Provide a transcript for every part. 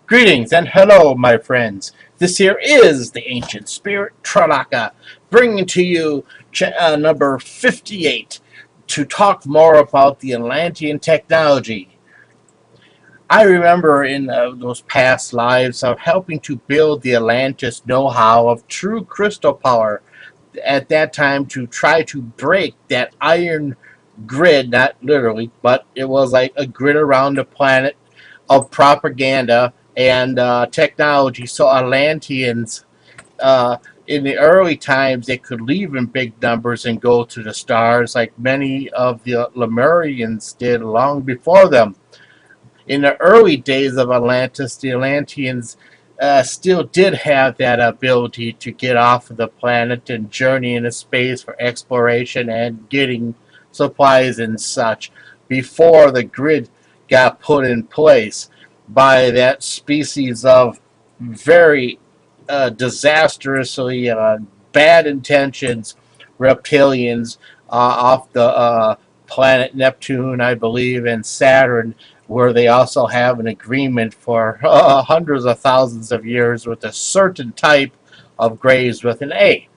Greetings and hello, my friends. This here is the ancient spirit Tralaka, bringing to you number 58 to talk more about the Atlantean technology. I remember in those past lives of helping to build the Atlantis know-how of true crystal power at that time to try to break that iron grid, not literally, but it was like a grid around the planet of propaganda and technology. So Atlanteans, in the early times, they could leave in big numbers and go to the stars, like many of the Lemurians did long before them. In the early days of Atlantis, the Atlanteans still did have that ability to get off of the planet and journey into space for exploration and getting supplies and such before the grid got put in place by that species of very disastrously bad intentions reptilians off the planet Neptune, I believe, and Saturn, where they also have an agreement for hundreds of thousands of years with a certain type of graves with an A.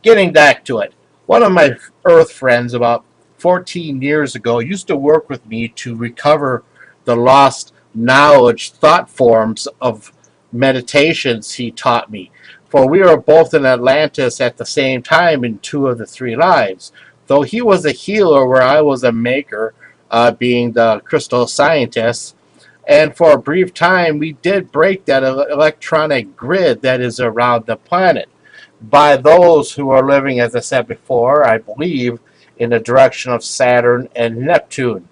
Getting back to it, one of my Earth friends about 14 years ago used to work with me to recover the lost knowledge thought forms of meditations he taught me. For we were both in Atlantis at the same time in 2 of the 3 lives. Though he was a healer where I was a maker, being the crystal scientist, and for a brief time we did break that electronic grid that is around the planet by those who are living, as I said before, I believe, in the direction of Saturn and Neptune,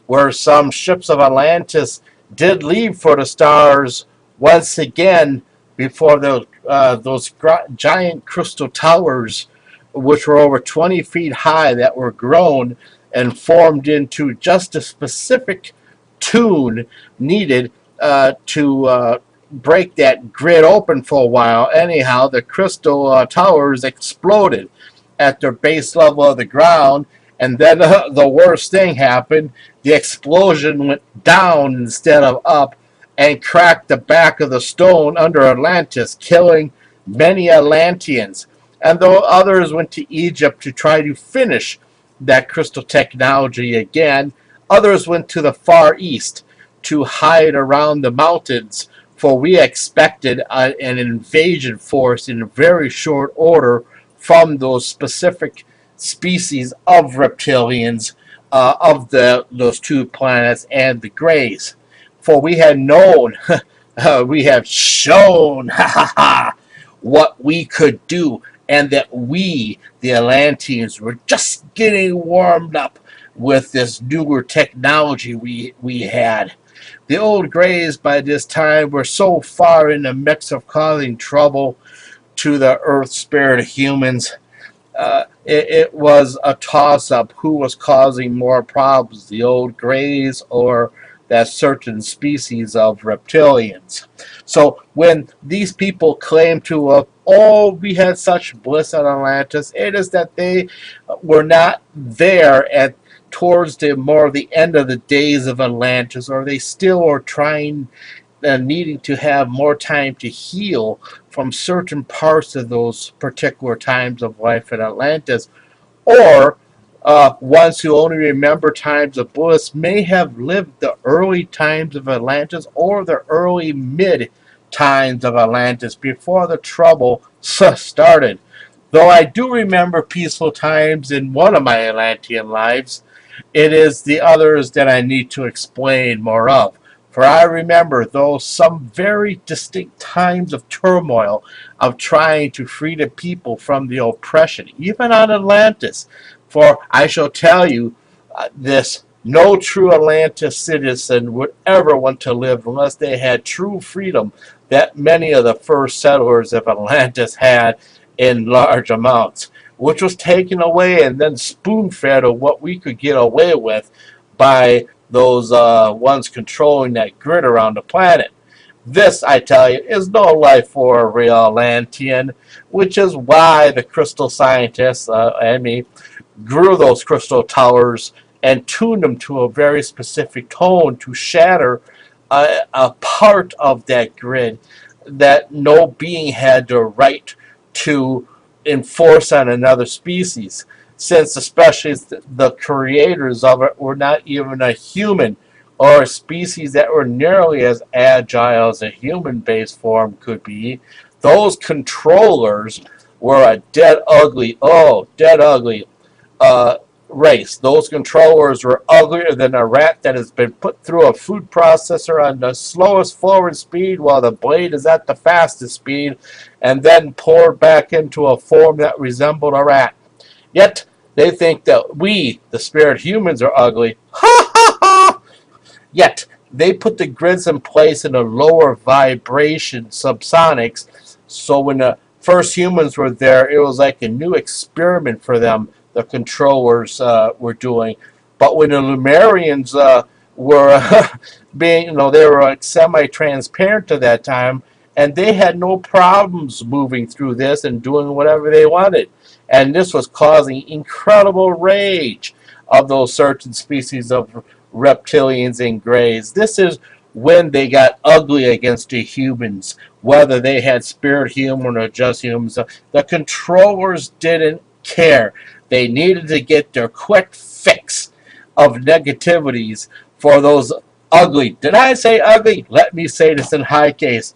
where some ships of Atlantis did leave for the stars once again before those giant crystal towers, which were over 20 feet high, that were grown and formed into just a specific tune needed to break that grid open for a while. Anyhow, the crystal towers exploded at their base level of the ground, and then the worst thing happened. The explosion went down instead of up and cracked the back of the stone under Atlantis, killing many Atlanteans. And though others went to Egypt to try to finish that crystal technology again, others went to the Far East to hide around the mountains, for we expected an invasion force in very short order from those specific species of reptilians of those 2 planets and the Greys. For we had known, we have shown what we could do, and that we, the Atlanteans, were just getting warmed up with this newer technology we had. The old Greys by this time were so far in the mix of causing trouble to the Earth spirit humans. It was a toss-up who was causing more problems, the old Greys or that certain species of reptilians. So when these people claim to we had such bliss at Atlantis, it is that they were not there at towards the end of the days of Atlantis, or they still are trying needing to have more time to heal from certain parts of those particular times of life in Atlantis, or ones who only remember times of bliss may have lived the early times of Atlantis or the early mid times of Atlantis before the trouble started. Though I do remember peaceful times in one of my Atlantean lives, it is the others that I need to explain more of. For I remember, though, some very distinct times of turmoil of trying to free the people from the oppression, even on Atlantis. For I shall tell you this, no true Atlantis citizen would ever want to live unless they had true freedom that many of the first settlers of Atlantis had in large amounts, which was taken away and then spoon-fed of what we could get away with by those ones controlling that grid around the planet. This, I tell you, is no life for a real Atlantean, which is why the crystal scientists and me grew those crystal towers and tuned them to a very specific tone to shatter a part of that grid that no being had the right to enforce on another species, since especially the creators of it were not even a human or a species that were nearly as agile as a human-based form could be. Those controllers were a dead ugly, uh, race. Those controllers were uglier than a rat that has been put through a food processor on the slowest forward speed while the blade is at the fastest speed, and then poured back into a form that resembled a rat. Yet they think that we, the spirit humans, are ugly. Ha ha ha! Yet they put the grids in place in a lower vibration subsonics, so when the first humans were there, it was like a new experiment for them. The controllers were doing, but when the Lumerians were being, they were like semi-transparent at that time, and they had no problems moving through this and doing whatever they wanted, and this was causing incredible rage of those certain species of reptilians and greys. This is when they got ugly against the humans, whether they had spirit human or just humans. The controllers didn't care. They needed to get their quick fix of negativities for those ugly. Did I say ugly? Let me say this in high case.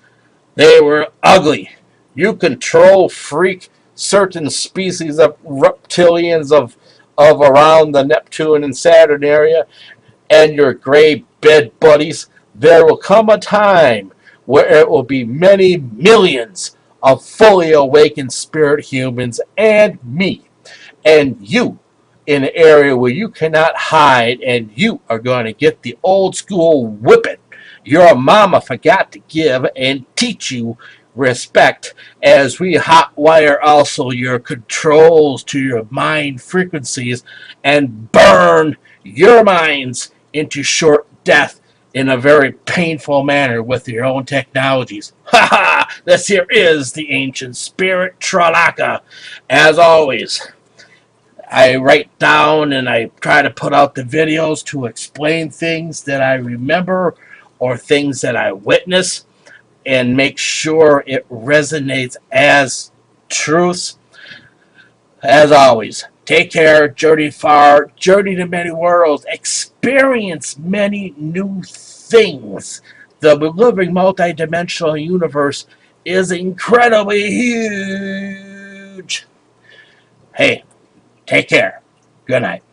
They were ugly. You control freak certain species of reptilians of around the Neptune and Saturn area, and your gray bed buddies, there will come a time where it will be many millions of fully awakened spirit humans and me and you in an area where you cannot hide, and you are going to get the old school whipping your mama forgot to give and teach you respect, as we hotwire also your controls to your mind frequencies and burn your minds into short death in a very painful manner with your own technologies. Ha ha! This here is the ancient spirit Tralaka. As always, I write down and I try to put out the videos to explain things that I remember or things that I witness, and make sure it resonates as truths. As always, take care, journey far, journey to many worlds, experience many new things. The living multidimensional universe is incredibly huge. Hey, take care. Good night.